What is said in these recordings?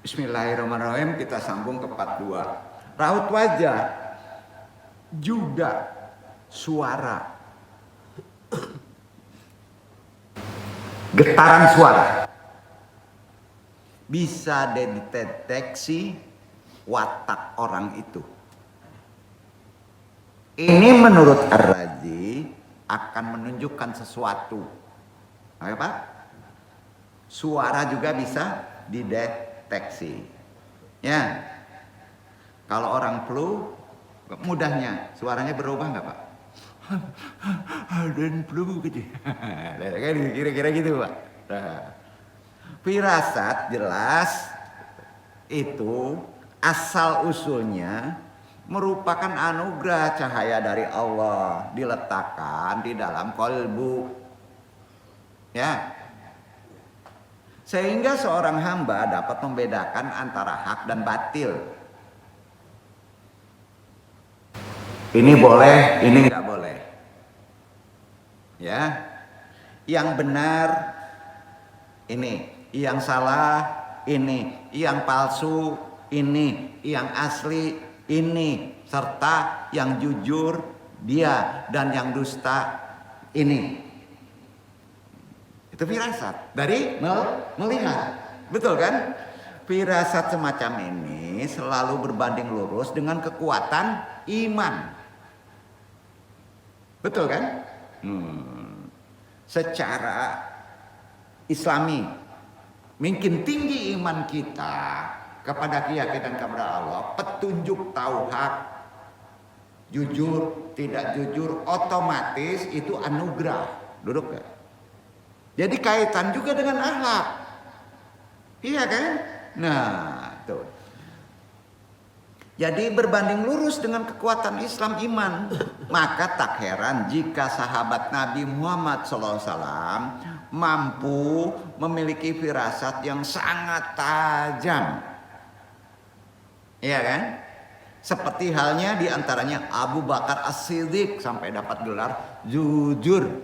Bismillahirrahmanirrahim, kita sambung ke 42. Raut wajah, juga suara, getaran suara bisa dideteksi watak orang itu. Ini menurut Ar-Razi akan menunjukkan sesuatu. Apa? Suara juga bisa dideteksi. Ya, kalau orang flu, mudahnya suaranya berubah nggak Pak? Dan flu gitu. Kira-kira gitu Pak. Nah, firasat jelas itu asal usulnya merupakan anugerah cahaya dari Allah diletakkan di dalam kolbu. Ya. Sehingga seorang hamba dapat membedakan antara hak dan batil. Ini boleh, ini nggak boleh. Ya, yang benar ini, yang salah ini, yang palsu ini, yang asli ini, serta yang jujur dia dan yang dusta ini. Itu firasat dari melihat, betul kan? Firasat semacam ini selalu berbanding lurus dengan kekuatan iman, betul kan? Secara Islami, makin tinggi iman kita kepada keyakinan kepada Allah, petunjuk tahu hak, jujur tidak jujur, otomatis itu anugerah. Duduk gak? Jadi kaitan juga dengan akhlak. Iya kan? Nah, tuh. Jadi berbanding lurus dengan kekuatan Islam iman. Maka tak heran jika sahabat Nabi Muhammad SAW mampu memiliki firasat yang sangat tajam. Iya kan? Seperti halnya diantaranya Abu Bakar As-Siddiq sampai dapat gelar jujur.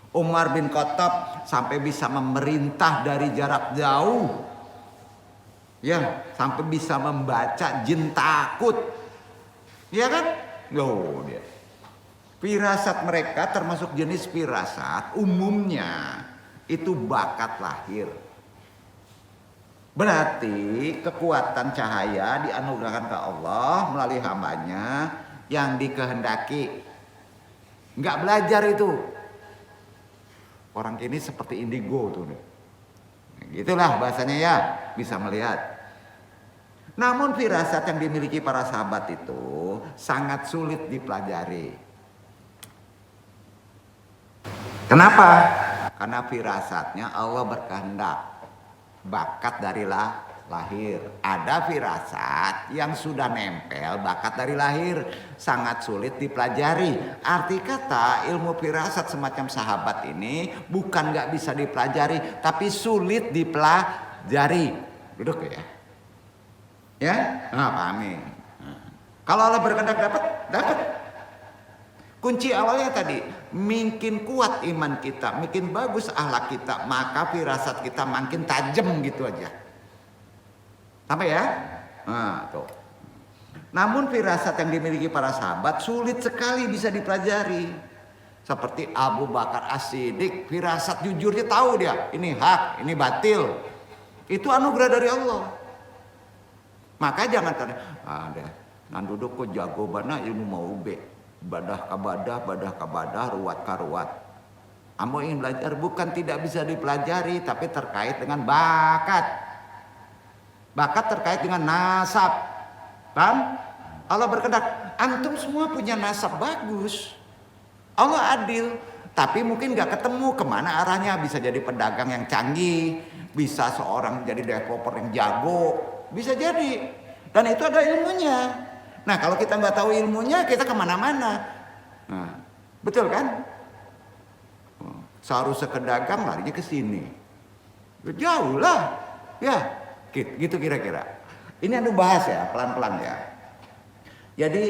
Umar bin Khattab sampai bisa memerintah dari jarak jauh. Ya, sampai bisa membaca jin takut. Iya kan? Loh dia. Firasat mereka termasuk jenis firasat umumnya itu bakat lahir. Berarti kekuatan cahaya dianugerahkan ke Allah melalui hambanya yang dikehendaki. Nggak belajar itu. Orang kini seperti indigo tuh. Gitulah bahasanya ya, bisa melihat. Namun firasat yang dimiliki para sahabat itu sangat sulit dipelajari. Kenapa? Karena firasatnya Allah berkehendak. Bakat dari lahir. Ada firasat yang sudah nempel bakat dari lahir, sangat sulit dipelajari. Arti kata ilmu firasat semacam sahabat ini bukan nggak bisa dipelajari, tapi sulit dipelajari. Duduk ya. Ya, pahami. Kalau Allah berkehendak dapat. Kunci awalnya tadi, makin kuat iman kita, makin bagus akhlak kita, maka firasat kita makin tajam gitu aja. Sampai ya? Nah, tuh. Namun firasat yang dimiliki para sahabat sulit sekali bisa dipelajari. Seperti Abu Bakar As-Siddiq, firasat jujurnya tahu dia, ini hak, ini batil. Itu anugerah dari Allah. Maka jangan ada nan duduk kok jago bana ilmu mau ube. Badah kabadah, ruwat karuat. Ambo ingin belajar bukan tidak bisa dipelajari, tapi terkait dengan bakat. Bakat terkait dengan nasab. Paham? Allah berkehendak, antum semua punya nasab bagus. Allah adil, tapi mungkin gak ketemu kemana arahnya. Bisa jadi pedagang yang canggih, bisa seorang jadi developer yang jago, bisa jadi. Dan itu ada ilmunya. Nah kalau kita nggak tahu ilmunya, kita kemana-mana. Nah, betul kan? Seharusnya ke dagang larinya ke sini. Jauh lah, ya, gitu kira-kira. Ini anu bahas ya, pelan-pelan ya. Jadi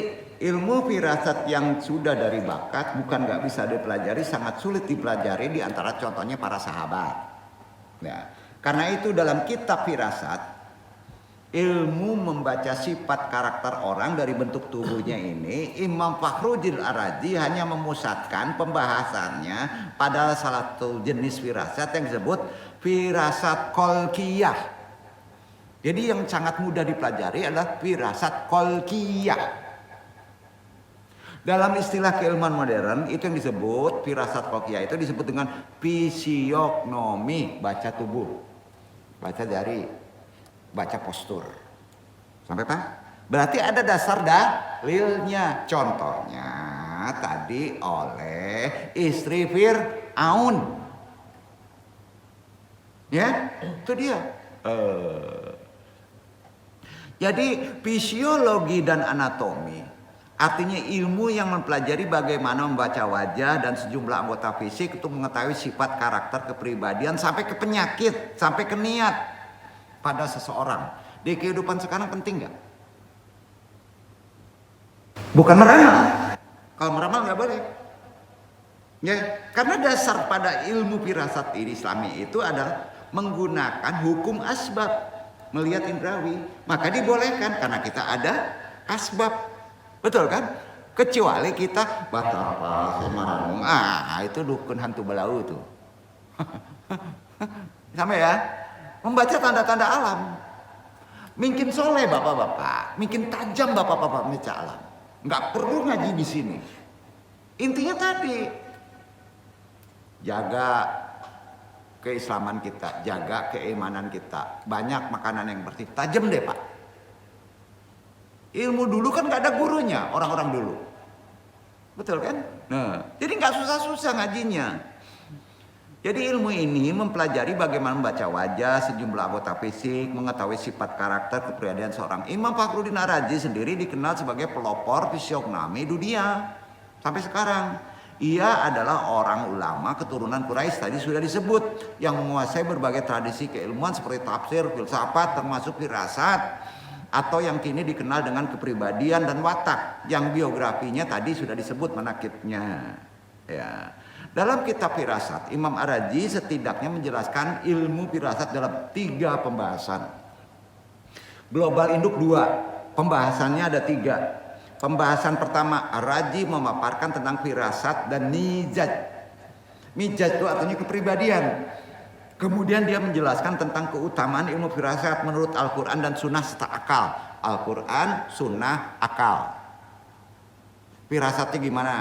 ilmu firasat yang sudah dari bakat bukan nggak bisa dipelajari, sangat sulit dipelajari. Di antara contohnya para sahabat. Nah, karena itu dalam kitab firasat, ilmu membaca sifat karakter orang dari bentuk tubuhnya ini, Imam Fakhruddin Ar-Razi hanya memusatkan pembahasannya pada salah satu jenis firasat yang disebut firasat kolkiyah. Jadi yang sangat mudah dipelajari adalah firasat kolkiyah. Dalam istilah keilmuan modern itu yang disebut firasat kolkiyah itu disebut dengan fisiognomi, baca tubuh, baca jari, baca postur. Sampai Pak? Berarti ada dasar dalilnya. Contohnya tadi oleh istri Fir'aun. Ya, itu dia. Jadi fisiologi dan anatomi artinya ilmu yang mempelajari bagaimana membaca wajah dan sejumlah anggota fisik untuk mengetahui sifat karakter kepribadian sampai ke penyakit, sampai ke niat pada seseorang. Di kehidupan sekarang penting nggak? Bukan meramal. Kalau meramal nggak boleh. Ya, karena dasar pada ilmu firasat Islami itu adalah menggunakan hukum asbab, melihat indrawi. Maka dibolehkan karena kita ada asbab. Betul kan? Kecuali kita batapa semarang. Itu dukun hantu belau tuh. Sama ya? Membaca tanda-tanda alam. Mungkin soleh bapak-bapak, mungkin tajam bapak-bapak membaca alam. Nggak perlu ngaji di sini. Intinya tadi, jaga keislaman kita, jaga keimanan kita. Banyak makanan yang bersih, tajam deh pak. Ilmu dulu kan nggak ada gurunya, orang-orang dulu. Betul kan? Nah, jadi nggak susah-susah ngajinya. Jadi ilmu ini mempelajari bagaimana membaca wajah, sejumlah anggota fisik, mengetahui sifat karakter kepribadian seorang. Imam Fakhruddin Ar-Razi sendiri dikenal sebagai pelopor fisiognomi dunia sampai sekarang. Ia adalah orang ulama keturunan Quraisy tadi sudah disebut yang menguasai berbagai tradisi keilmuan seperti tafsir, filsafat, termasuk firasat. atau yang kini dikenal dengan kepribadian dan watak, yang biografinya tadi sudah disebut manakibnya. Ya. Dalam kitab Firasat, Imam Ar-Razi setidaknya menjelaskan ilmu firasat dalam 3 pembahasan. Global induk 2, pembahasannya ada 3. Pembahasan pertama, Ar-Razi memaparkan tentang firasat dan mizaj. Mizaj itu artinya kepribadian. Kemudian dia menjelaskan tentang keutamaan ilmu firasat menurut Al-Quran dan Sunnah serta akal. Al-Quran, Sunnah, akal. Firasatnya gimana?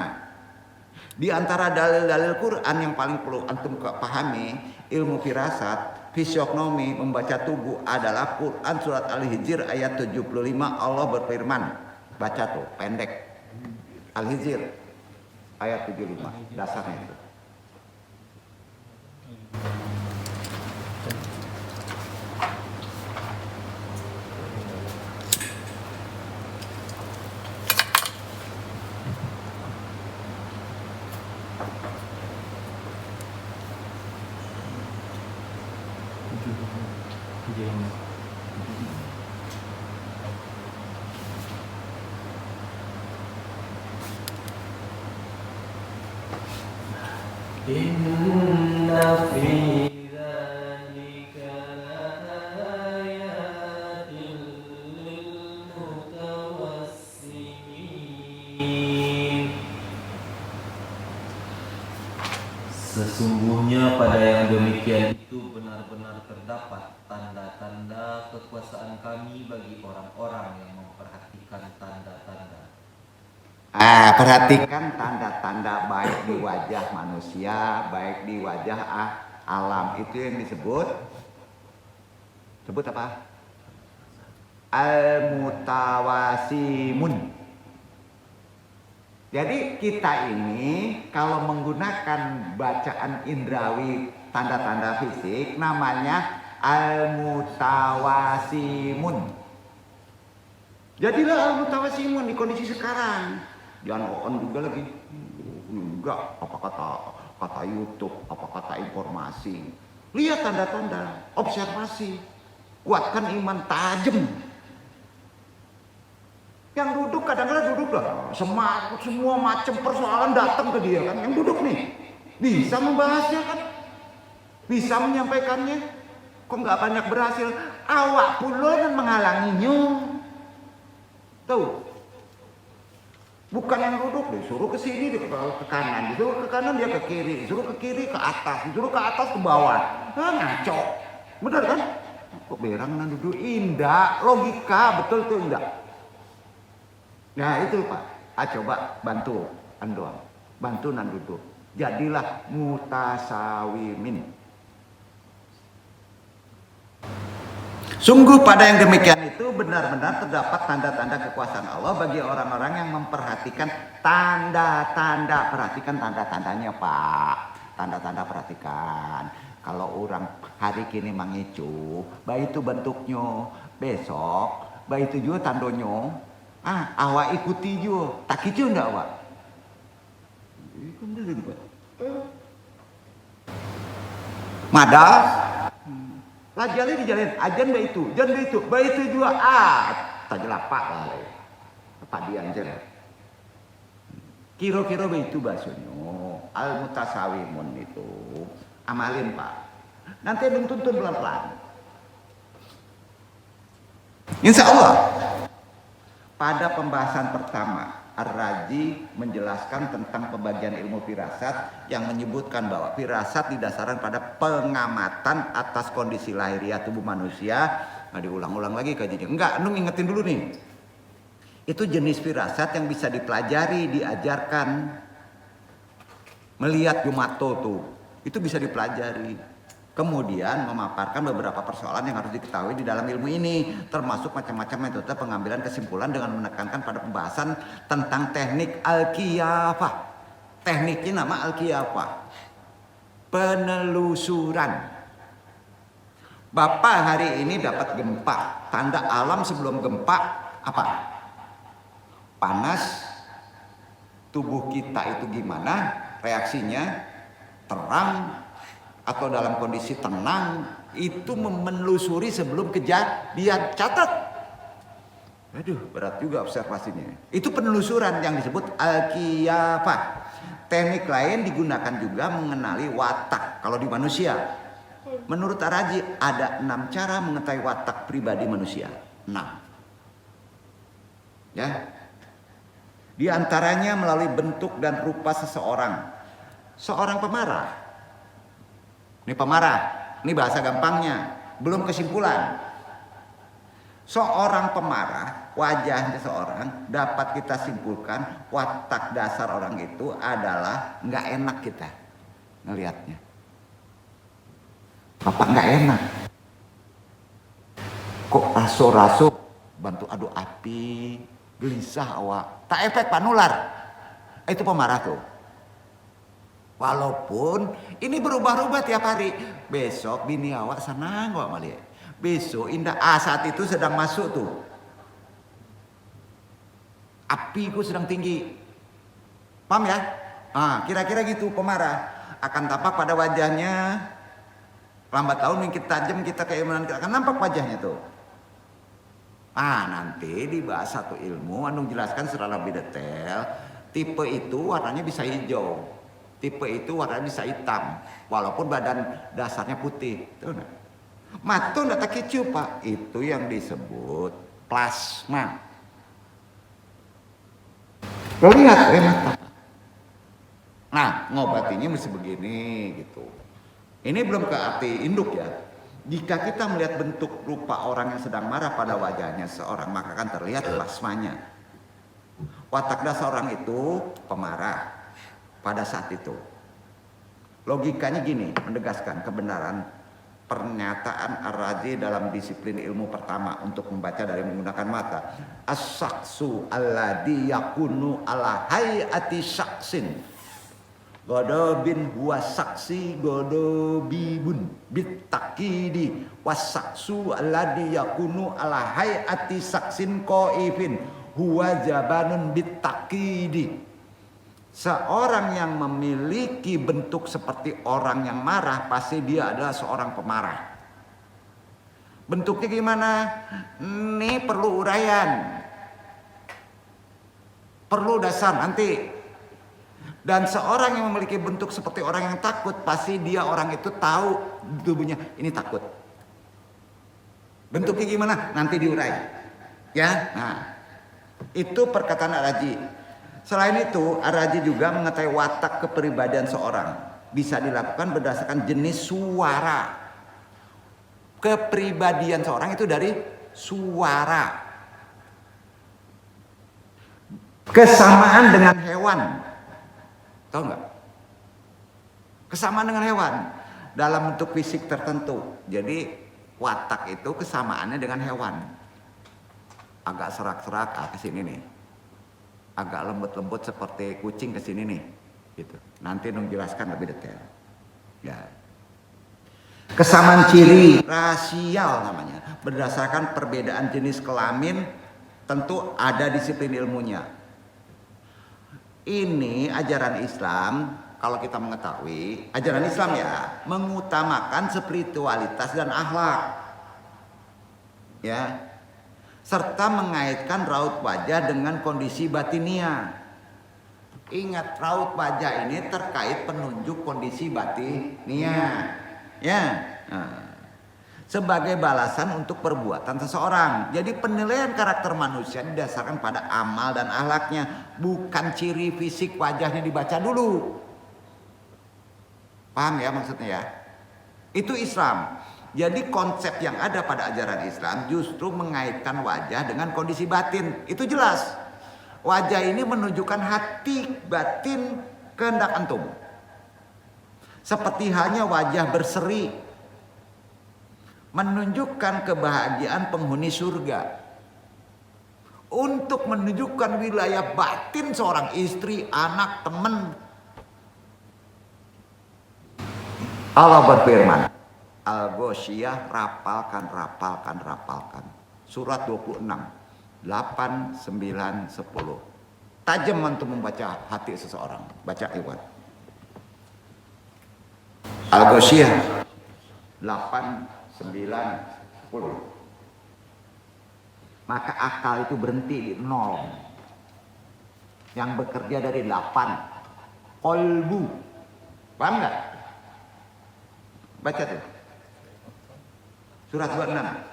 Di antara dalil-dalil Quran yang paling perlu antum pahami ilmu firasat, fisiognomi, membaca tubuh adalah Quran surat Al-Hijr ayat 75. Allah berfirman, baca tuh pendek, Al-Hijr ayat 75, dasarnya itu. Inna fi dzalika laayatin lil mutawassimin. Sesungguhnya pada yang demikian itu benar-benar terdapat tanda-tanda kekuasaan kami bagi orang-orang yang memperhatikan tanda-tanda. Perhatikan tanda-tanda baik di wajah manusia, baik di wajah alam. Itu yang disebut apa? Al-mutawasimun. Jadi kita ini kalau menggunakan bacaan indrawi tanda-tanda fisik namanya al-mutawasimun. Jadilah al-mutawasimun di kondisi sekarang. Jangan on juga lagi. Enggak, apa kata YouTube, apa kata informasi. Lihat tanda-tanda, observasi. Kuatkan iman, tajam. Yang duduk kadang-kadang duduk lah. Semua macam persoalan datang ke dia kan. Yang duduk nih bisa membahasnya kan, bisa menyampaikannya. Kok nggak banyak berhasil? Awak pula kan menghalanginya. Tuh. Bukan yang duduk, disuruh ke sini, ke kanan, disuruh ke kanan dia ke kiri, disuruh ke kiri ke atas, disuruh ke atas ke bawah. Ngaco. Benar kan? Kok berang nan duduk indah, logika betul tuh indah. Nah itu Pak, coba bantu andoang, bantu nan duduk. Jadilah mutasawimin. Sungguh pada yang demikian itu benar-benar terdapat tanda-tanda kekuasaan Allah bagi orang-orang yang memperhatikan tanda-tanda. Perhatikan tanda-tandanya Pak. Tanda-tanda perhatikan. Kalau orang hari kini mangicu, baik itu bentuknya. Besok, baik itu juga tandonyo. Awak ikuti juga. Tak kicu enggak awak? Madas. Lajalin dijalin, ajan baik itu, baik itu juga tak jelapak lah, apa dia anjir. Kira-kira baik itu bahasanya, al mutasawimun itu, amalin Pak. Nanti tuntun pelan-pelan. Insya Allah, pada pembahasan pertama, Ar-Razi menjelaskan tentang pembagian ilmu firasat yang menyebutkan bahwa firasat didasarkan pada pengamatan atas kondisi lahiriah tubuh manusia. Nah diulang-ulang lagi kajiannya. Enggak, lu ingetin dulu nih. Itu jenis firasat yang bisa dipelajari, diajarkan. Melihat Jumato tuh, itu bisa dipelajari. Kemudian memaparkan beberapa persoalan yang harus diketahui di dalam ilmu ini, termasuk macam-macam metode pengambilan kesimpulan dengan menekankan pada pembahasan tentang teknik al-qiyafah. Tekniknya nama al-qiyafah, penelusuran. Bapak hari ini dapat gempa, tanda alam sebelum gempa apa? Panas, tubuh kita itu gimana reaksinya, terang atau dalam kondisi tenang, itu menelusuri sebelum kejadian. Catat Aduh, berat juga observasinya. Itu penelusuran yang disebut al-qiyafah. Teknik lain digunakan juga mengenali watak kalau di manusia. Menurut Ar-Razi ada 6 cara mengetahui watak pribadi manusia. 6. Ya. Di antaranya melalui bentuk dan rupa seseorang. Seorang pemarah. Ini pemarah. Ini bahasa gampangnya, belum kesimpulan. Seorang pemarah, wajahnya seseorang dapat kita simpulkan watak dasar orang itu adalah nggak enak kita ngelihatnya. Bapak nggak enak. Kok raso-raso, bantu adu api, gelisah awak, tak efek panular. Itu pemarah tuh. Walaupun ini berubah-ubah tiap hari. Besok bini awak senang kok melihat. Besok indah saat itu sedang masuk tuh. Apiku sedang tinggi. Paham ya? Kira-kira gitu pemarah. Akan tampak pada wajahnya. Lambat tahun makin tajam kita keimanan kita akan nampak wajahnya tuh. Nanti dibahas satu ilmu anu jelaskan secara lebih detail. Tipe itu warnanya bisa hijau. Tipe itu warnanya bisa hitam. Walaupun badan dasarnya putih. Tuh nah. Matu ndak tak kicu pak, itu yang disebut plasma. Lo lihat mata. Nah ngobatinya mesti begini gitu. Ini belum ke arti induk ya. Jika kita melihat bentuk rupa orang yang sedang marah pada wajahnya seorang, maka akan terlihat plasmanya. Watak dasar orang itu pemarah pada saat itu. Logikanya gini, menegaskan kebenaran pernyataan Ar-Razi dalam disiplin ilmu pertama untuk membaca dari menggunakan mata. As-saksu alladhi yakunu ala hayati syaksin. Godobin huwa saksi godobibun bitakidi. Was-saksu alladhi yakunu ala hayati saksin qaifin huwa jabanun bitakidi. Seorang yang memiliki bentuk seperti orang yang marah pasti dia adalah seorang pemarah. Bentuknya gimana? Ini perlu uraian, perlu dasar nanti. Dan seorang yang memiliki bentuk seperti orang yang takut pasti dia orang itu tahu tubuhnya ini takut. Bentuknya gimana? Nanti diurai. Ya, nah itu perkataan Ar-Razi. Selain itu, Ar-Razi juga mengetahui watak kepribadian seorang. Bisa dilakukan berdasarkan jenis suara. Kepribadian seorang itu dari suara. Kesamaan dengan hewan. Tahu nggak? Kesamaan dengan hewan. Dalam bentuk fisik tertentu. Jadi watak itu kesamaannya dengan hewan. Agak serak-serak ke sini nih. Agak lembut-lembut seperti kucing ke sini nih, gitu. Nanti Nung jelaskan lebih detail. Ya. Kesamaan ciri rasial namanya, berdasarkan perbedaan jenis kelamin, tentu ada disiplin ilmunya. Ini ajaran Islam, kalau kita mengetahui, ajaran Islam ya, mengutamakan spiritualitas dan akhlak. Ya. Serta mengaitkan raut wajah dengan kondisi batinia. Ingat, raut wajah ini terkait penunjuk kondisi batinia. Ya. Sebagai balasan untuk perbuatan seseorang. Jadi penilaian karakter manusia didasarkan pada amal dan akhlaknya, bukan ciri fisik wajahnya dibaca dulu. Paham ya maksudnya ya? Itu Islam. Jadi konsep yang ada pada ajaran Islam justru mengaitkan wajah dengan kondisi batin. Itu jelas. Wajah ini menunjukkan hati batin kehendak antum. Seperti halnya wajah berseri menunjukkan kebahagiaan penghuni surga. Untuk menunjukkan wilayah batin seorang istri, anak, teman. Allah berfirman, Al-Ghoshiyah, rapalkan. Surat 26, 8, 9, 10. Tajam untuk membaca hati seseorang. Baca Iwan. Al-Ghoshiyah 8, 9, 10. maka akal itu berhenti di 0. Yang bekerja dari 8. Kolbu. Paham nggak? Baca tuh. Surat 26.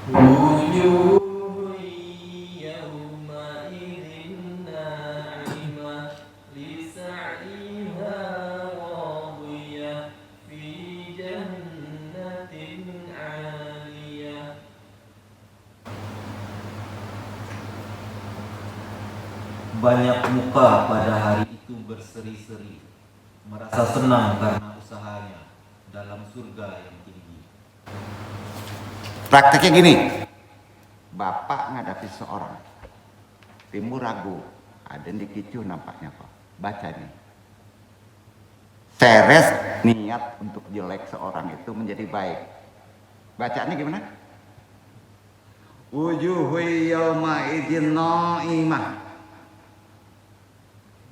Wujuh yawma'idhin na'imah lisa'yiha radiyah fi jannatin 'aliyah. Banyak muka pada hari itu berseri-seri, merasa senang karena usahanya dalam surga yang tinggi. Prakteknya gini. Bapak ngadapi seorang. Timbul ragu. Ada yang dikicu nampaknya kok. Baca nih. Teres niat untuk jelek seorang itu menjadi baik. Bacaannya gimana? Wujuhu yawma idzin naimah.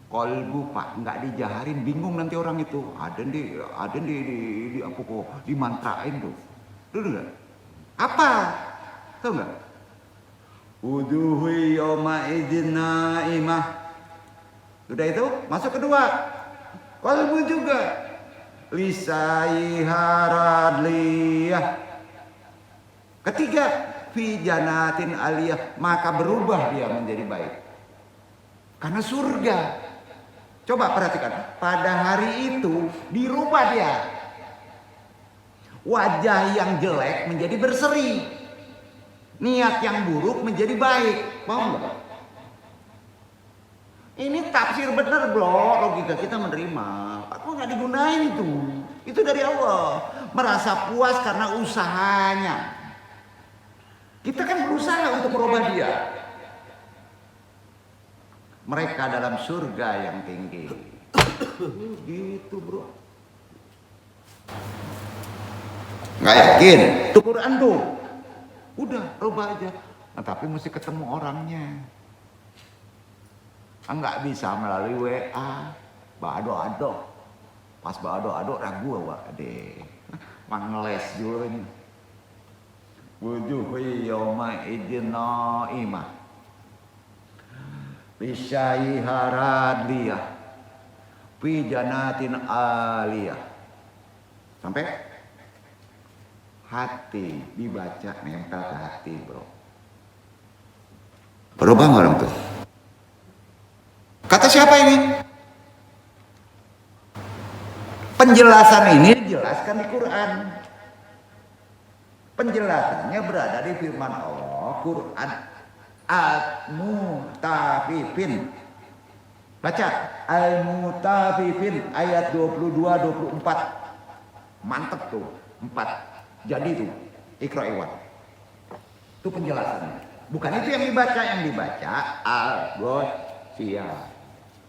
Kolbu Pak, nggak dijaharin, bingung nanti orang itu. Ada di apa kok dimantrain tuh. Dulu nggak? Apa? Tahu nggak? Wujuhu yawma idzin naimah. Sudah itu, masuk kedua. Kolbu juga. Lisaiha radliyah. Ketiga, fi jannatin aliyah, maka berubah dia menjadi baik. Karena surga. Coba perhatikan, pada hari itu dirubah dia. Wajah yang jelek menjadi berseri. Niat yang buruk menjadi baik. Mau nggak? Ini tafsir benar bro, logika kita menerima. Aku nggak digunain itu. Itu dari Allah. Merasa puas karena usahanya. Kita kan berusaha untuk merubah dia. Mereka dalam surga yang tinggi. Gitu bro. Nggak yakin? Itu Quran tuh. Udah, rubah aja. Nah, tapi mesti ketemu orangnya. Nggak bisa melalui WA. Bado-ado. Pas bado-ado ragu awak deh. Mangles juga ini. Wujuhu yawma idzin naimah. Bisyaiha radliyah. Fi jannatin aliyah. Sampai hati dibaca nempel ke hati bro. Berubah nggak orang tuh? Kata siapa ini? Penjelasan ini dijelaskan di Quran. Penjelasannya berada di firman Allah, Quran Al-Mutafifin. Baca Al-Mutafifin ayat 22-24. Mantep tuh, 4. Jadi tuh, Iqra Iwan. Itu penjelasannya. Bukan itu yang dibaca Al-Ghasyiyah.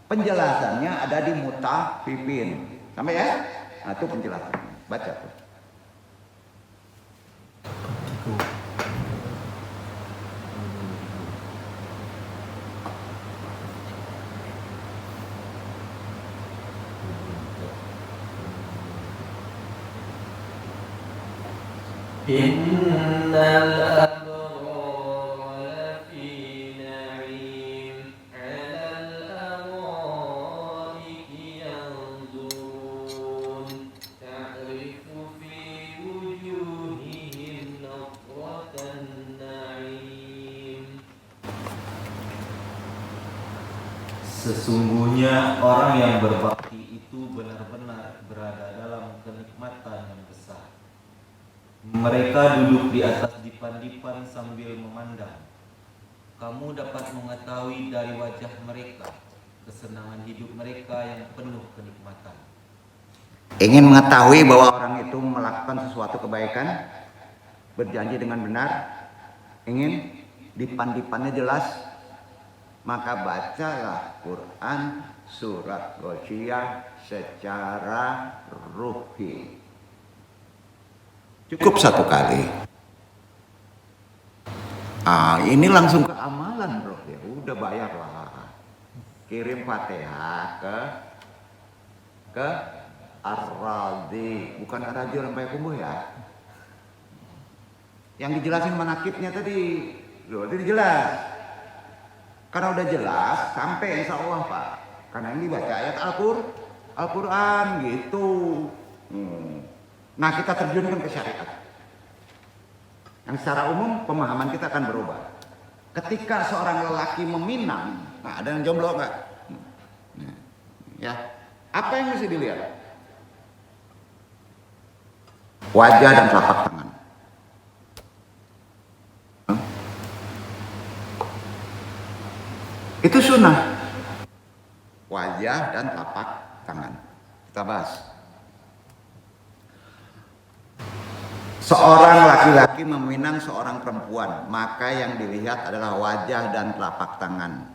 Penjelasannya ada di Mutafifin. Sampai ya? Nah, itu penjelasannya. Baca tuh. Innal abrara lafi na'im 'alal araiki yanzurun ta'rifu fi wujuhihim nadratan na'im. Sesungguhnya orang yang berbakti itu benar-benar berada dalam kenikmatan yang besar. Mereka duduk di atas dipan-dipan sambil memandang. Kamu dapat mengetahui dari wajah mereka kesenangan hidup mereka yang penuh kenikmatan. Ingin mengetahui bahwa orang itu melakukan sesuatu kebaikan, berjanji dengan benar, ingin dipan-dipannya jelas, maka bacalah Quran surat Ghasyiyah secara ruhi. Cukup satu kali. Ini langsung ke amalan, bro. Ya udah bayar lah. Kirim Fatihah ke Ar-Razi, bukan Ar-Razi orang Payakumbuh ya. Yang dijelasin manakibnya tadi, loh itu jelas. Karena udah jelas, sampai insya Allah Pak. Karena ini baca ayat Al-Quran gitu. Nah kita terjunkan ke syariat. Yang secara umum pemahaman kita akan berubah. Ketika seorang lelaki meminang, nah ada yang jomblo nggak? Ya, apa yang mesti dilihat? Wajah dan telapak tangan. Itu sunnah. Wajah dan telapak tangan. Kita bahas. Seorang laki-laki meminang seorang perempuan, maka yang dilihat adalah wajah dan telapak tangan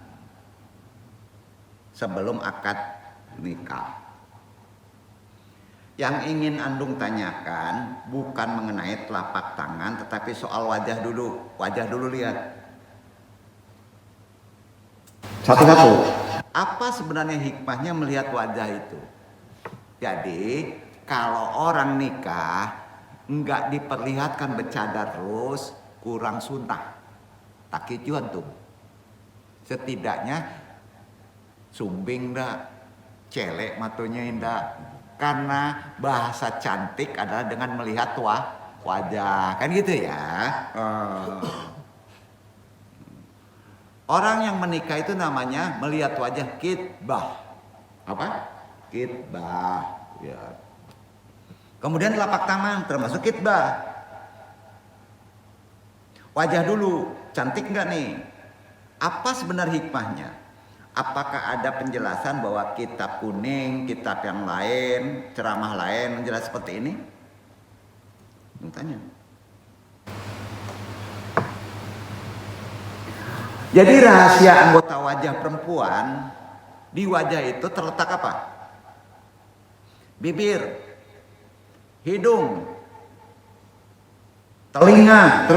sebelum akad nikah. Yang ingin Andung tanyakan bukan mengenai telapak tangan, tetapi soal wajah dulu. Wajah dulu lihat. Satu-satu. Apa sebenarnya hikmahnya melihat wajah itu? Jadi kalau orang nikah enggak diperlihatkan bercadar terus, kurang sunnah. Tak kicuan tuh. Setidaknya sumbing dah, celek matunya indah. Karena bahasa cantik adalah dengan melihat wajah, kan gitu ya. Orang yang menikah itu namanya melihat wajah kitbah. Apa? Kitbah. Ya. Kemudian telapak tangan termasuk kitbah. Wajah dulu, cantik nggak nih? Apa sebenarnya hikmahnya? Apakah ada penjelasan bahwa kitab kuning, kitab yang lain, ceramah lain menjelaskan seperti ini? Tanya. Jadi rahasia anggota wajah perempuan di wajah itu terletak apa? Bibir, hidung, telinga,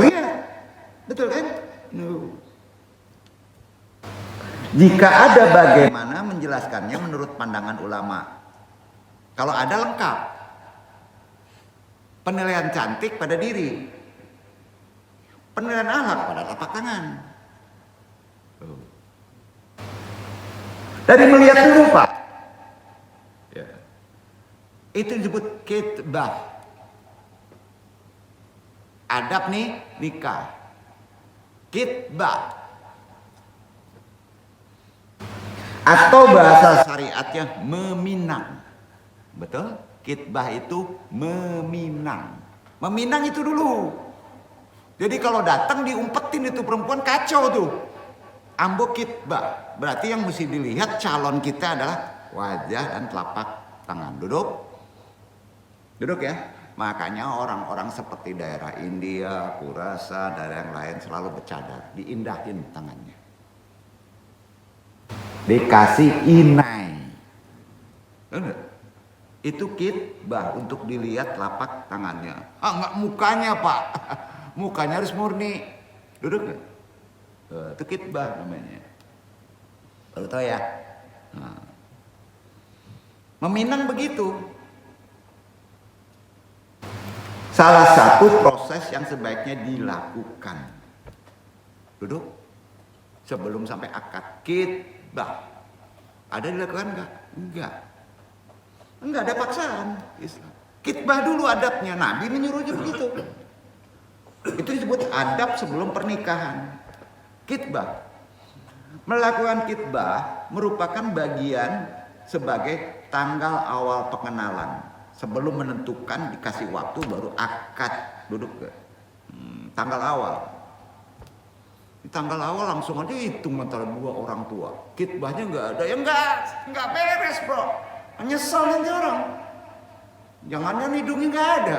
betul kan? No. Jika ada bagaimana menjelaskannya menurut pandangan ulama? Kalau ada lengkap. Penilaian cantik pada diri. Penilaian akhlak pada telapak tangan. Dari melihat dulu Pak. Ya. Itu disebut kitbah. Adab nih nikah. Kitbah. Atau bahasa syariatnya meminang. Betul? Kitbah itu meminang. Meminang itu dulu. Jadi kalau datang diumpetin itu perempuan kacau tuh. Ambo kitbah. Berarti yang mesti dilihat calon kita adalah wajah dan telapak tangan. Duduk. Duduk ya. Makanya orang-orang seperti daerah India, Kurasa, daerah yang lain selalu bercadar. Diindahin tangannya. Dikasih inai. Itu kitbah untuk dilihat telapak tangannya. Enggak mukanya Pak. Mukanya harus murni. Duduk gak? Itu kitbah namanya. Baru tahu ya. Nah. Meminang begitu. Salah satu proses yang sebaiknya dilakukan. Duduk. Sebelum sampai akad kitbah. Ada dilakukan enggak? Enggak ada paksaan Islam. Kitbah dulu adabnya. Nabi menyuruhnya begitu. Itu disebut adab sebelum pernikahan. Kitbah. Melakukan kitbah merupakan bagian sebagai tanggal awal pengenalan. Sebelum menentukan dikasih waktu baru akad. Duduk ke tanggal awal. Di tanggal awal langsung aja hitung antara dua orang tua. Kitbahnya nggak ada. Ya nggak beres bro. Nyesel nanti orang. Jangan hidungnya nggak ada.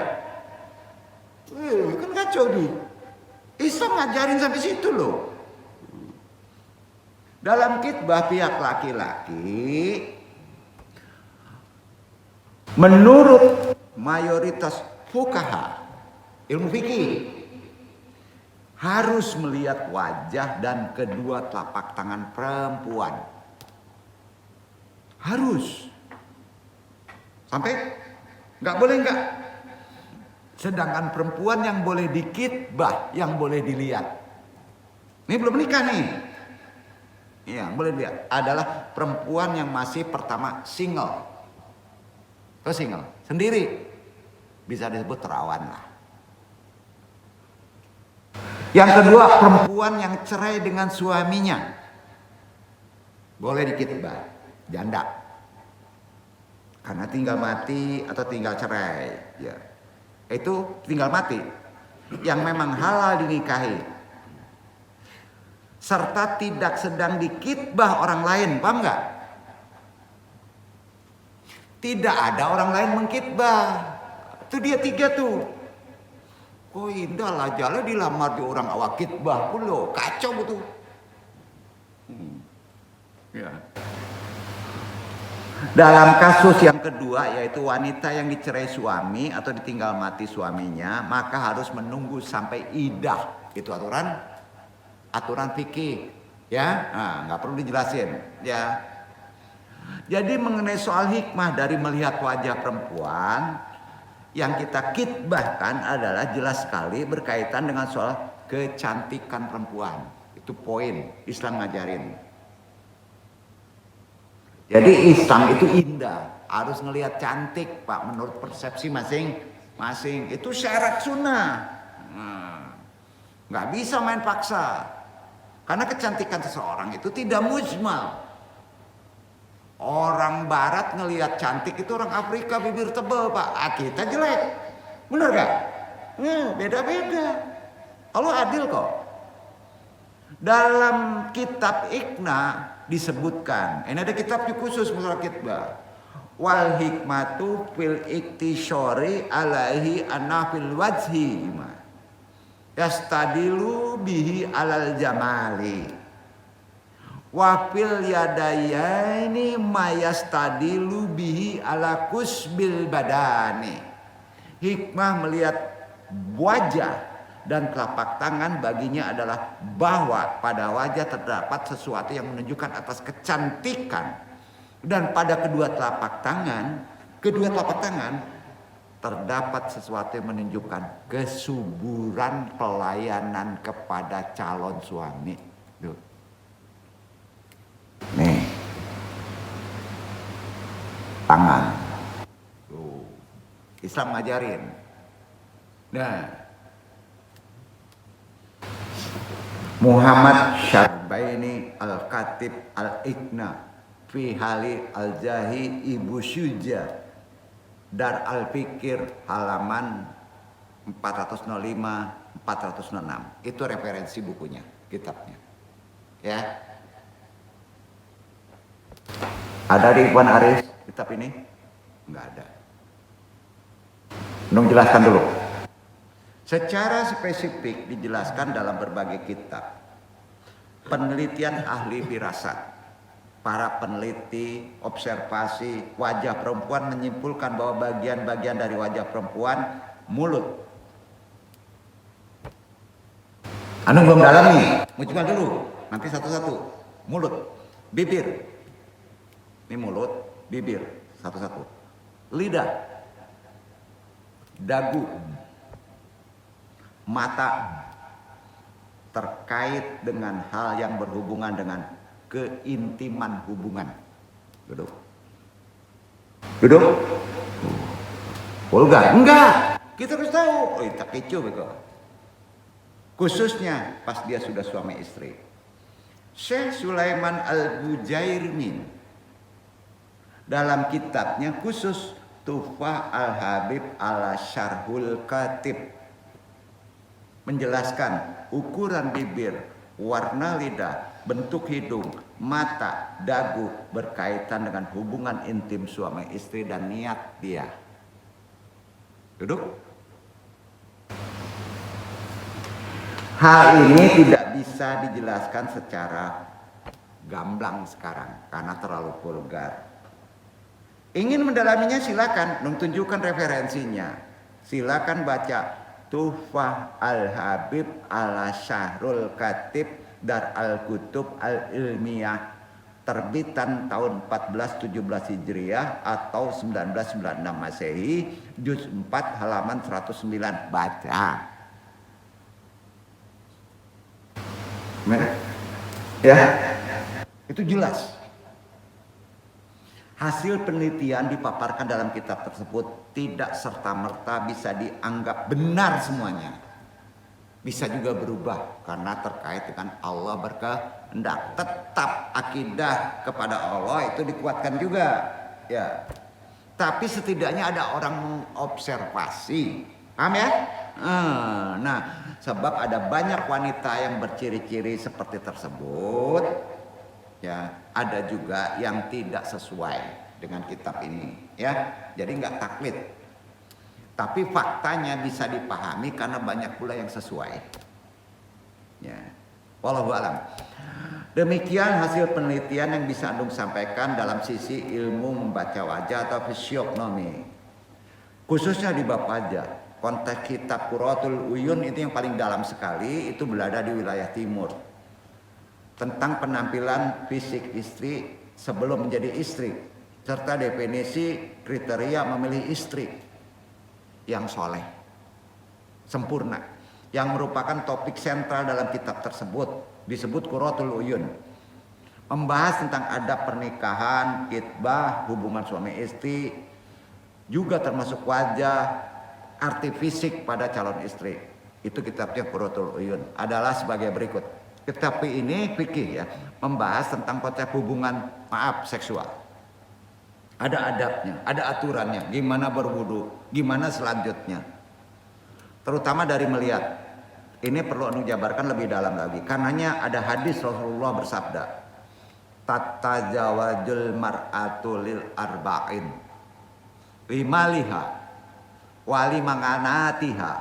Kan kacau nih. Islam ngajarin sampai situ loh. Dalam khitbah pihak laki-laki, menurut mayoritas fuqaha, ilmu fikih, harus melihat wajah dan kedua telapak tangan perempuan. Harus. Sampai nggak boleh nggak. Sedangkan perempuan yang boleh dikitbah, yang boleh dilihat. Ini belum menikah nih. Iya, boleh dilihat. Adalah perempuan yang masih pertama single. Atau single, sendiri. Bisa disebut perawan lah. Yang kedua, perempuan yang cerai dengan suaminya. Boleh dikitbah, janda. Karena tinggal mati atau tinggal cerai. Ya. Itu tinggal mati. Yang memang halal dinikahi. Serta tidak sedang dikitbah orang lain, paham nggak? Tidak ada orang lain mengkitbah. Itu dia 3 tuh. Oh indah lah, jalan dilamar di orang awak kitbah pula, kacau betul. Ya. Dalam kasus yang kedua, yaitu wanita yang dicerai suami atau ditinggal mati suaminya, maka harus menunggu sampai iddah. Itu aturan fikih, ya, nggak perlu dijelasin, ya. Jadi mengenai soal hikmah dari melihat wajah perempuan, yang kita khitbahkan adalah jelas sekali berkaitan dengan soal kecantikan perempuan. Itu poin Islam ngajarin. Jadi Islam itu indah, harus ngelihat cantik, Pak, menurut persepsi masing-masing. Itu syarat sunnah. Nggak bisa main paksa. Karena kecantikan seseorang itu tidak mujmal. Orang barat ngelihat cantik itu orang Afrika bibir tebal, Pak. Kita jelek. Bener gak? Beda-beda. Allah adil kok. Dalam kitab Iqna disebutkan, ini ada kitab khusus masalah khitbah. Wal hikmatu fil iktisyori alaihi anafil wajhi yastadilu bihi alal jamali wafil yadayaini mayastadilu bihi ala kusbil badani. Hikmah melihat wajah dan telapak tangan baginya adalah bahwa pada wajah terdapat sesuatu yang menunjukkan atas kecantikan, dan pada kedua telapak tangan terdapat sesuatu yang menunjukkan kesuburan pelayanan kepada calon suami. Duh. Nih, tangan. Tuh. Islam ngajarin. Nah, Muhammad Syarbaini Al-Khatib Al-Iqna fi Hali Al-Jahi Ibu Syuja Dar Al-Fikir halaman 405-406. Itu referensi bukunya, kitabnya. Ya. Ada di Ikhwan Aris kitab ini? Enggak ada. Nung jelaskan dulu. Secara spesifik dijelaskan dalam berbagai kitab. Penelitian ahli firasat. Para peneliti observasi wajah perempuan menyimpulkan bahwa bagian-bagian dari wajah perempuan mulut. Anu belum dalam nih, mujmal dulu, nanti satu-satu. Mulut, bibir. Ini mulut, bibir, satu-satu. Lidah, dagu, mata, terkait dengan hal yang berhubungan dengan keintiman hubungan. Duduk. Vulgar? Enggak. Kita harus tahu. Oh, tak kecoh bego. Khususnya pas dia sudah suami istri. Syekh Sulaiman Al-Bujairmin dalam kitabnya khusus Tuhfah Al-Habib ala Syarhul Katib menjelaskan ukuran bibir, warna lidah, bentuk hidung, mata, dagu berkaitan dengan hubungan intim suami istri dan niat dia. Duduk. Hal ini tidak bisa dijelaskan secara gamblang sekarang karena terlalu vulgar. Ingin mendalaminya silakan, tunjukkan referensinya. Silakan baca Tuhfah Al-Habib ala Syahrul Katib Dar Al-Kutub Al-Ilmiyah, terbitan tahun 1417 Hijriah atau 1996 Masehi, juz 4 halaman 109. Baca. Ya, itu jelas. Hasil penelitian dipaparkan dalam kitab tersebut tidak serta-merta bisa dianggap benar semuanya. Bisa juga berubah karena terkait dengan Allah berkehendak. Tetap akidah kepada Allah itu dikuatkan juga, ya. Tapi setidaknya ada orang mengobservasi, paham ya? Nah, sebab ada banyak wanita yang berciri-ciri seperti tersebut, ya. Ada juga yang tidak sesuai dengan kitab ini, ya. Jadi nggak taklid. Tapi faktanya bisa dipahami karena banyak pula yang sesuai. Ya. Wallahu a'lam. Demikian hasil penelitian yang bisa Andung sampaikan dalam sisi ilmu membaca wajah atau fisiognomi. Khususnya di bab wajah. Konteks kitab Qurratul Uyun itu yang paling dalam sekali, itu berada di wilayah timur. Tentang penampilan fisik istri sebelum menjadi istri, serta definisi kriteria memilih istri yang soleh, sempurna, yang merupakan topik sentral dalam kitab tersebut, disebut Qurratul Uyun. Membahas tentang adab pernikahan, khitbah, hubungan suami istri, juga termasuk wajah, arti fisik pada calon istri. Itu kitabnya Qurratul Uyun, adalah sebagai berikut. Kitab ini fikih, ya, membahas tentang konsep hubungan seksual. Ada adabnya, ada aturannya, gimana berwudu, gimana selanjutnya. Terutama dari melihat. Ini perlu Anu jabarkan lebih dalam lagi. Karenanya ada hadis Rasulullah bersabda, tatajawajul mar'atu lil arba'in, limaliha wali manganatiha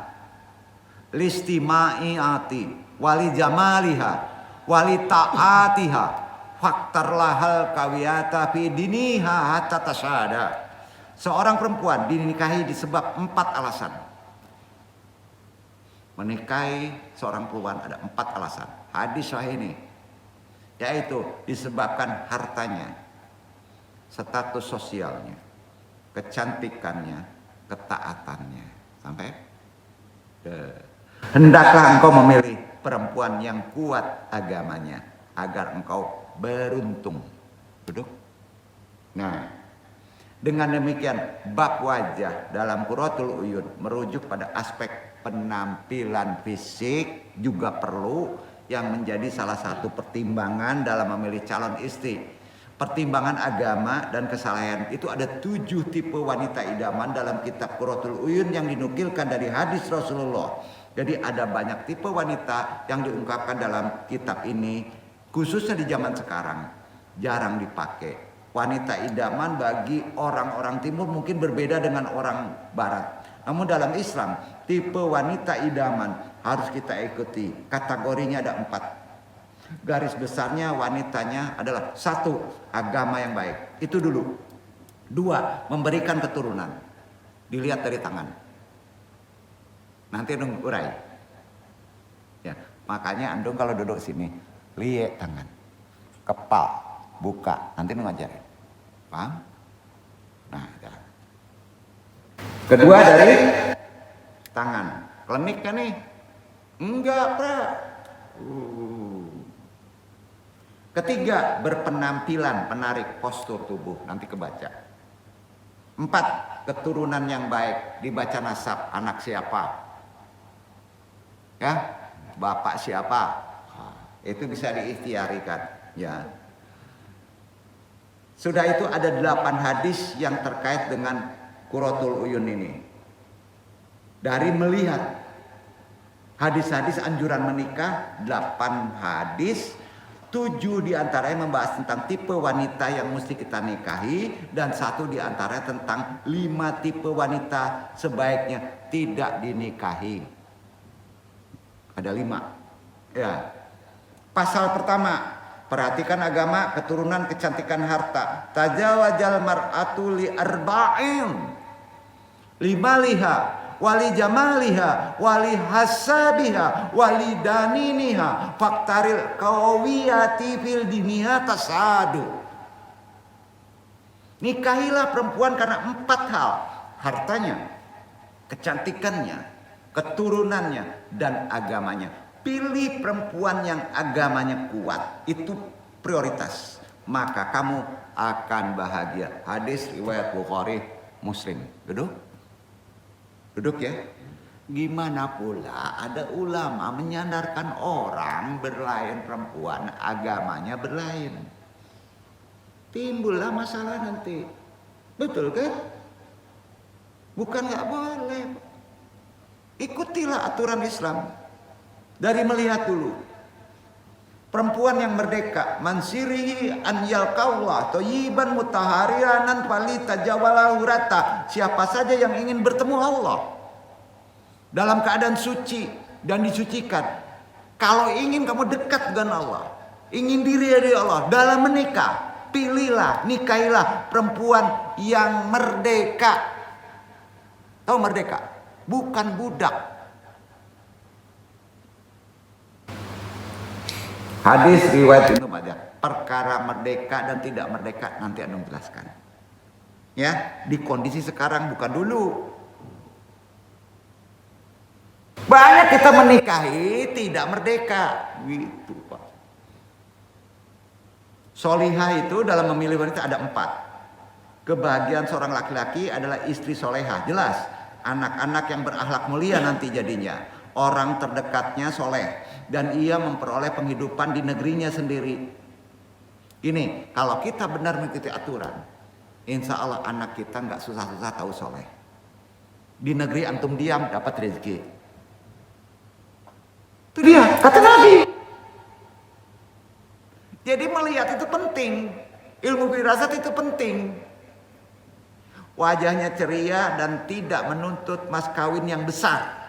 listima'iati wali jamaliha wali ta'atiha faktar lahal kawiyata fi diniha hatta tasyada. Seorang perempuan dinikahi disebab 4 alasan. Menikahi seorang perempuan ada 4 alasan. Hadis sahih ini, yaitu disebabkan hartanya, status sosialnya, kecantikannya, ketaatannya. Sampai hendaklah engkau memilih perempuan yang kuat agamanya agar engkau beruntung. Duduk. Nah, dengan demikian bab wajah dalam Qurratul Uyun merujuk pada aspek penampilan fisik juga perlu, yang menjadi salah satu pertimbangan dalam memilih calon istri. Pertimbangan agama dan kesalahan itu ada 7 tipe wanita idaman dalam kitab Qurratul Uyun yang dinukilkan dari hadis Rasulullah. Jadi ada banyak tipe wanita yang diungkapkan dalam kitab ini, khususnya di zaman sekarang jarang dipakai. Wanita idaman bagi orang-orang timur mungkin berbeda dengan orang barat. Namun dalam Islam tipe wanita idaman harus kita ikuti. Kategorinya ada 4. Garis besarnya wanitanya adalah 1, agama yang baik. Itu dulu. 2, memberikan keturunan. Dilihat dari tangan. Nanti Andung urai. Ya, makanya Andung kalau duduk sini, lihat tangan, kepal, buka. Nanti Andung ngajarin. Paham? Nah, ya. Kedua dari tangan. Klinik kan nih? Enggak, Pak. Ketiga, berpenampilan, menarik postur tubuh. Nanti kebaca. 4, keturunan yang baik. Dibaca nasab, anak siapa. Ya, bapak siapa. Itu bisa diikhtiarikan. Ya. Sudah itu ada 8 hadis yang terkait dengan Qurratul Uyun ini. Dari melihat hadis-hadis anjuran menikah, 8 hadis, 7 diantaranya membahas tentang tipe wanita yang mesti kita nikahi, dan 1 diantaranya tentang 5 tipe wanita sebaiknya tidak dinikahi. Ada 5. Ya. Pasal pertama, Perhatikan agama, keturunan, kecantikan, harta. Tajawazal mar'atu li arba'in. Limaliha, wali jamaliha, wali hasabiha, wali daniniha, faktaril qawiyati fil diniha tasadu. Nikahilah perempuan karena 4 hal. Hartanya, kecantikannya, keturunannya, dan agamanya. Pilih perempuan yang agamanya kuat, itu prioritas. Maka kamu akan bahagia. Hadis riwayat Bukhari, Muslim. Duduk ya. Gimana pula ada ulama menyandarkan orang berlain perempuan, agamanya berlain. Timbullah masalah nanti. Betul kan? Bukan nggak boleh. Ikutilah aturan Islam. Dari melihat dulu. Perempuan yang merdeka, mansirihi an yalqallah thayyiban mutahhariran falita jawala urata. Siapa saja yang ingin bertemu Allah dalam keadaan suci dan disucikan. Kalau ingin kamu dekat dengan Allah, ingin diri dari Allah dalam menikah, pilihlah, nikahilah perempuan yang merdeka. Tahu merdeka? Bukan budak. Hadis riwayat Ibnu Majah. Perkara merdeka dan tidak merdeka nanti Anda jelaskan. Ya, di kondisi sekarang bukan dulu. Banyak kita menikahi tidak merdeka, gitu Pak. Solihah itu dalam memilih wanita ada 4. Kebahagiaan seorang laki-laki adalah istri solehah, jelas. Anak-anak yang berakhlak mulia nanti jadinya. Orang terdekatnya soleh. Dan ia memperoleh penghidupan di negerinya sendiri. Ini, kalau kita benar mengikuti aturan, insya Allah anak kita nggak susah-susah tahu soleh. Di negeri antum diam dapat rezeki. Itu dia, kata Nabi. Jadi melihat itu penting. Ilmu firasat itu penting. Wajahnya ceria dan tidak menuntut mas kawin yang besar.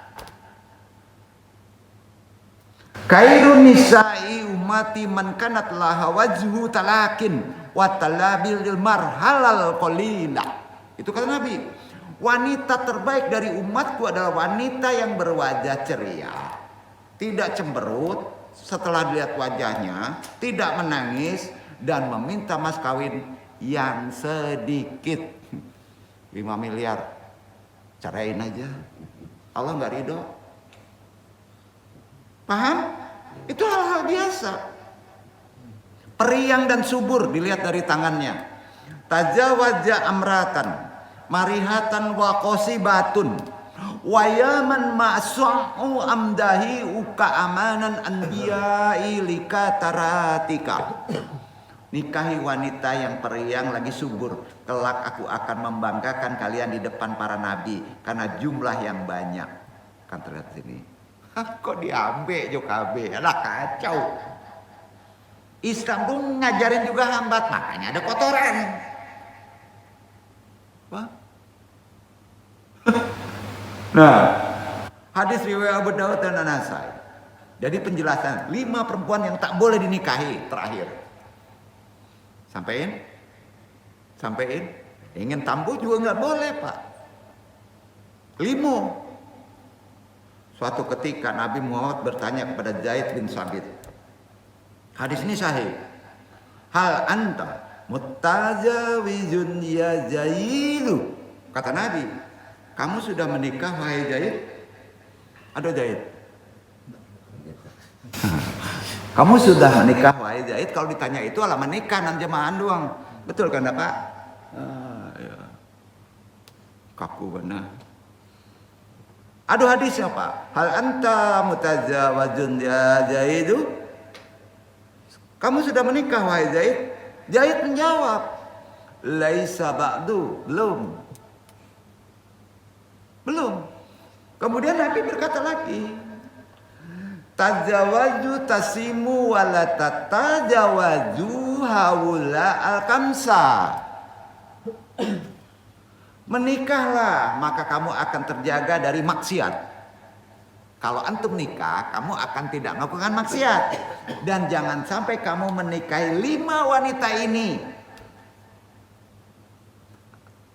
Khairun nisa'i ummati man kanat laha wajhu talakin wa talabil marhalal qalila. Itu kata Nabi. Wanita terbaik dari umatku adalah wanita yang berwajah ceria, tidak cemberut setelah dilihat wajahnya, tidak menangis dan meminta mas kawin yang sedikit. 5 miliar ceraiin aja. Allah nggak ridho. Paham? Itu hal-hal biasa. Periang dan subur dilihat dari tangannya. Tajawaja amratan, marihatan wa qasibatun, wayaman ma'su'u amdahi uka amanan anbiya'i lika taratika. Nikahi wanita yang periang lagi subur. Kelak aku akan membanggakan kalian di depan para nabi karena jumlah yang banyak. Kan terlihat sini. Kok diambil juga KB, lah kacau. Islam tuh ngajarin juga hambat, makanya ada kotoran. Wah. Nah, hadis riwayat Abu Dawud dan An-Nasai. Jadi penjelasan 5 perempuan yang tak boleh dinikahi terakhir. Sampein. Ingin tambuh juga nggak boleh Pak. 5. Suatu ketika Nabi Muhammad bertanya kepada Zaid bin Sabit. Hadis ini sahih. Hal anta mutajawizun ya Zaidu. Kata Nabi, kamu sudah menikah wahai Zaid? Aduh Zaid. Kamu sudah menikah wahai Zaid? Kalau ditanya itu alamat nikah nan jemaah doang. Betul kan Pak? Ya. Kaku benar. Aduh hadisnya Pak. Hal anta mutajawazun ya Zaidu? Kamu sudah menikah wahai Zaid? Zaid menjawab, laisa ba'du, belum. Kemudian Nabi berkata lagi, tajawaju tasimu wala tatajawaju haula al-kamsa. Menikahlah maka kamu akan terjaga dari maksiat. Kalau antum nikah, kamu akan tidak melakukan maksiat. Dan jangan sampai kamu menikahi 5 wanita ini.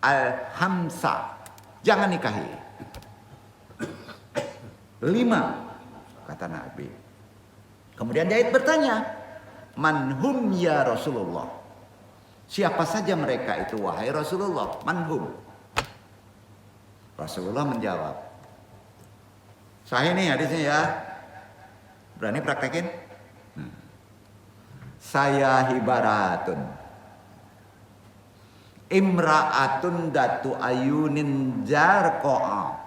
Al-Hamsa. Jangan nikahi. 5, kata Nabi. Kemudian Zaid bertanya, manhum ya Rasulullah? Siapa saja mereka itu wahai Rasulullah? Manhum? Rasulullah menjawab, sahih nih hadisnya ya. Berani praktekin? Saya hibaratun. Imra'atun datu ayunin jarqa'a.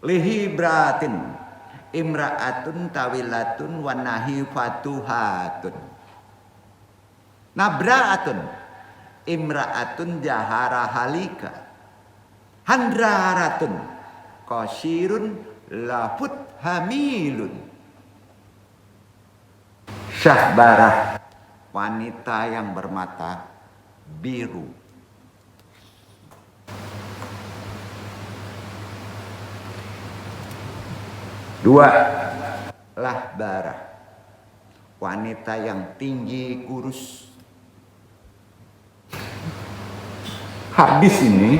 Lihibratin. Imra'atun tawilatun wa nahifatuhatun. Nabra'atun. Imra'atun jahara halika. Handraratun. Qasirun lafut hamilun. Syahbarah, wanita yang bermata biru. Dua, lahbarah, wanita yang tinggi kurus. Habis ini.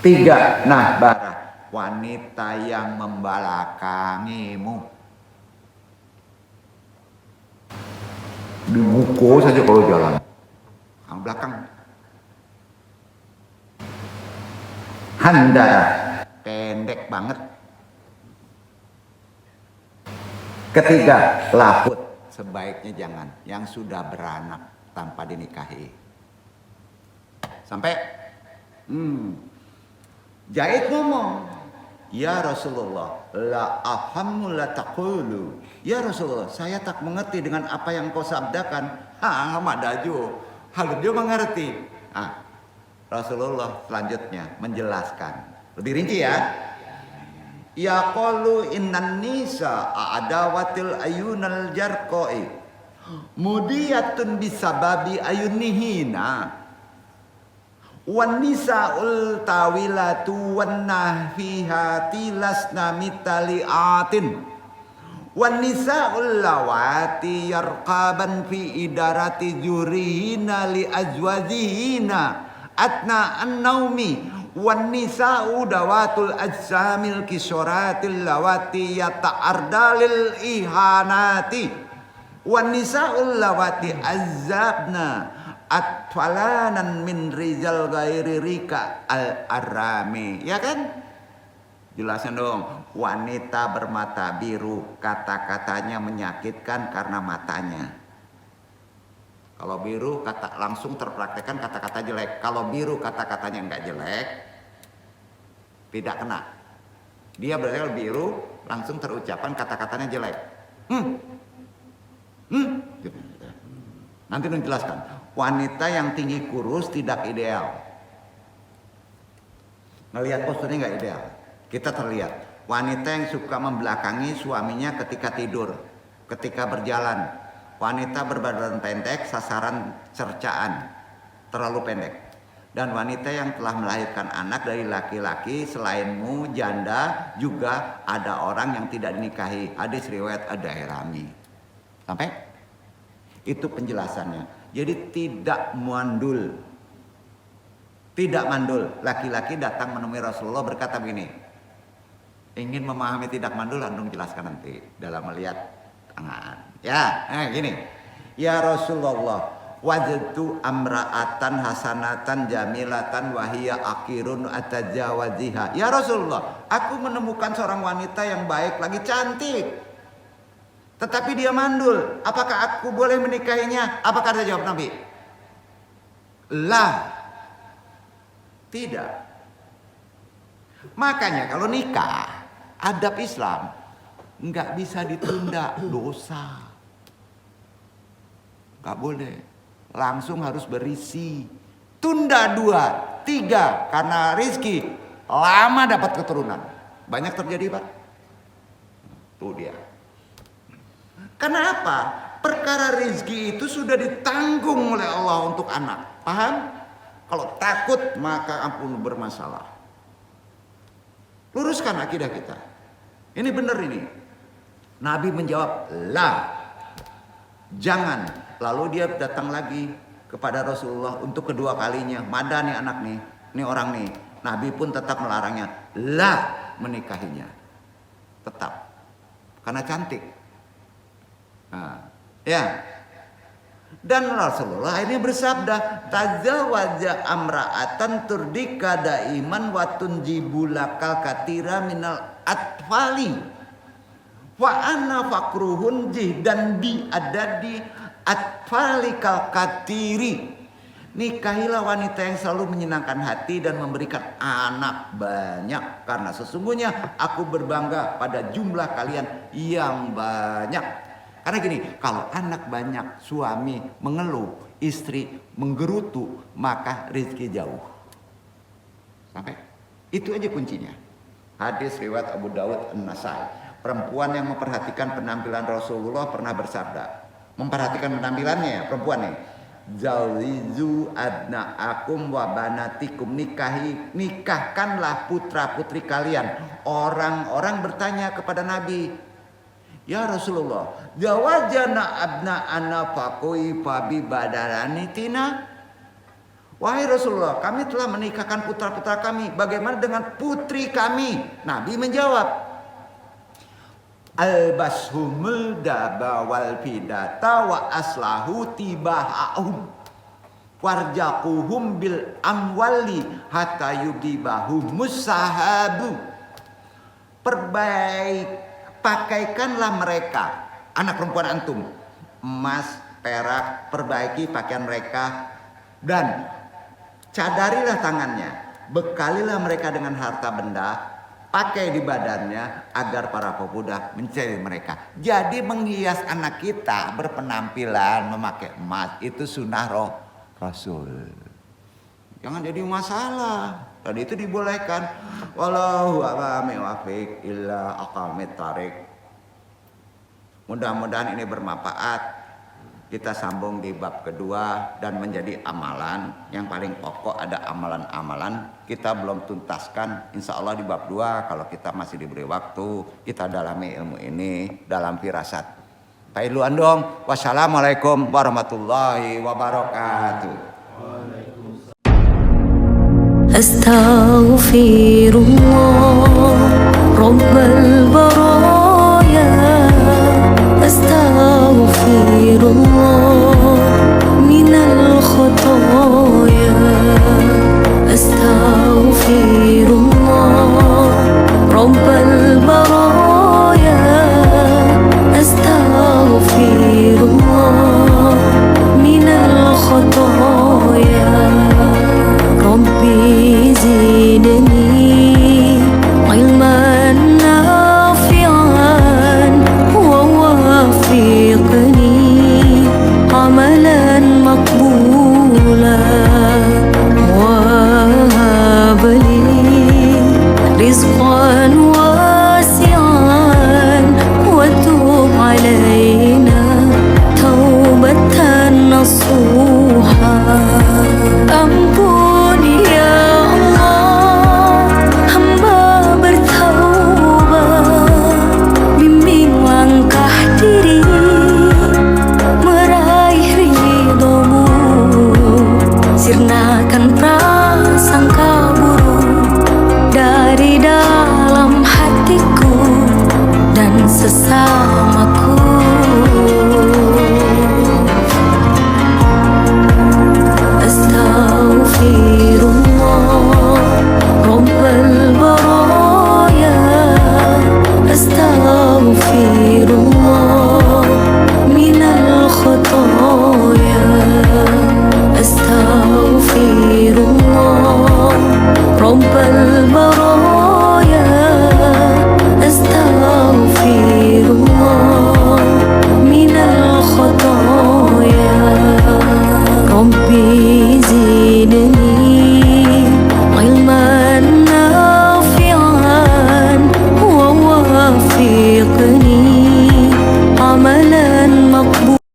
3, nahbarah, wanita yang membelakangimu. Dibuko saja kalau jalan. Yang belakang. Handarah, pendek banget. Ketiga, lahut, sebaiknya jangan. Yang sudah beranak tanpa dinikahi. Sampai Zaid ngomong, ya Rasulullah, la ahammu la taqulu. Ya Rasulullah, saya tak mengerti dengan apa yang kau sabdakan. Madaju, halus mengerti. Rasulullah selanjutnya menjelaskan lebih rinci ya. Ya qalu innan nisa a'adawatil ayunal jarqai mudiyatun bisababi ayunihina. Wan nisaul tawilatu wan nahfihati lasna mitaliatin. Wan nisaul lawati yarqaban fi idarati jurihina li azwajihina atna an-naumi. Wan nisa'u dawatul ajsamil kisoratil lawati yata'ardalil ihanati. Wan nisa'ul lawati azabna atfalanan min rizal gairi rika al-arami. Ya kan? Jelasin dong. Wanita bermata biru, kata-katanya menyakitkan karena matanya. Kalau biru kata langsung terpraktekkan kata-kata jelek. Kalau biru kata-katanya enggak jelek, tidak kena. Dia berarti biru langsung terucapkan kata-katanya jelek. Nanti jelaskan. Wanita yang tinggi kurus tidak ideal. Ngelihat posturnya nggak ideal. Kita terlihat. Wanita yang suka membelakangi suaminya ketika tidur, ketika berjalan. Wanita berbadan pendek, sasaran cercaan, terlalu pendek. Dan wanita yang telah melahirkan anak dari laki-laki selainmu, janda, juga ada orang yang tidak dinikahi. Hadis riwayat Ad-Dairami. Sampai? Itu penjelasannya. Jadi tidak mandul. Tidak mandul. Laki-laki datang menemui Rasulullah berkata begini. Ingin memahami tidak mandul, andung jelaskan nanti dalam melihat tangan. Ya, gini. Ya Rasulullah, wajadtu amra'atan hasanatan jamilatan wahiyya akirun atajawaziha. Ya Rasulullah, aku menemukan seorang wanita yang baik lagi cantik. Tetapi dia mandul. Apakah aku boleh menikahinya? Apa kata jawab Nabi? Lah. Tidak. Makanya kalau nikah, adab Islam nggak bisa ditunda, dosa. Nggak boleh. Langsung harus berisi. Tunda 2, 3 karena rizki lama dapat keturunan. Banyak terjadi, Pak. Tuh dia. Karena apa? Perkara rizki itu sudah ditanggung oleh Allah untuk anak. Paham? Kalau takut maka ampun bermasalah. Luruskan akidah kita. Ini benar ini. Nabi menjawab, la. Jangan. Lalu dia datang lagi kepada Rasulullah untuk kedua kalinya. Mana nih anak nih, ini orang nih. Nabi pun tetap melarangnya, la menikahinya. Tetap. Karena cantik. Nah, ya. Dan Rasulullah ini bersabda, tazawaja amra'atan turdika daiman wa tunjibulakal katira minal atfali wa ana fakruhun jihdan bi adadi atfalikal katiri. Nikahilah wanita yang selalu menyenangkan hati dan memberikan anak banyak, karena sesungguhnya aku berbangga pada jumlah kalian yang banyak. Karena gini, kalau anak banyak, suami mengeluh, istri menggerutu, maka rezeki jauh. Sampai itu aja kuncinya. Hadis riwayat Abu Dawud An-Nasai. Perempuan yang memperhatikan penampilan Rasulullah pernah bersabda, memperhatikan penampilannya ya, perempuan nih. Zaulizu adna'akum wa banatikum, nikahkanlah putra putri kalian. Orang-orang bertanya kepada Nabi, ya Rasulullah, jawajana abna ana fakui fabi badaranitina. Wahai Rasulullah, kami telah menikahkan putra-putra kami, bagaimana dengan putri kami? Nabi menjawab, albashumul daba wal fidata wa aslahu tibahahum warjaquhum bil amwali hatta yudibahumus sahabu. Pakaikanlah mereka, anak perempuan antum, emas, perak, perbaiki pakaian mereka, dan cadarilah tangannya, bekalilah mereka dengan harta benda, pakai di badannya agar para pemuda mencari mereka. Jadi menghias anak kita berpenampilan memakai emas itu sunnah Rasul. Jangan jadi masalah. Dan itu dibolehkan. Wallahu a'lam bishawab illa aqamit thariq. Mudah-mudahan ini bermanfaat. Kita sambung di bab kedua dan menjadi amalan. Yang paling pokok ada amalan-amalan. Kita belum tuntaskan. Insya Allah di bab 2 kalau kita masih diberi waktu, kita dalami ilmu ini dalam firasat. Pak Idluan dong. Wassalamualaikum warahmatullahi wabarakatuh. أستغفر الله رب البرايا أستغفر الله من الخطايا أستغفر الله رب البرايا أستغفر الله من الخطايا ربي زدني علما نافعا ووفقني عملا مقبولا وهب لي رزقا